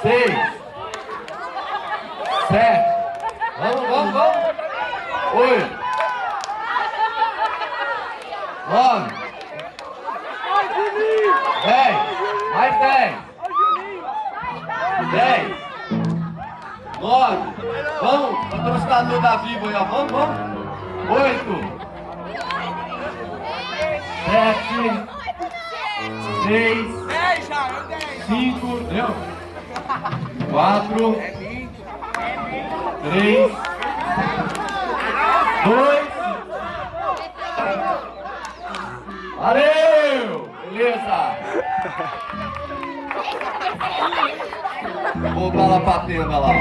6, 7, vamos, 8, 9, 10, mais 10, 10, 9, vamos, patrocinador da Vivo aí, ó, vamos, 8, 7, 6, 5, deu? 4, 3, 2, valeu! Beleza! Vou pra lá pra tenda lá.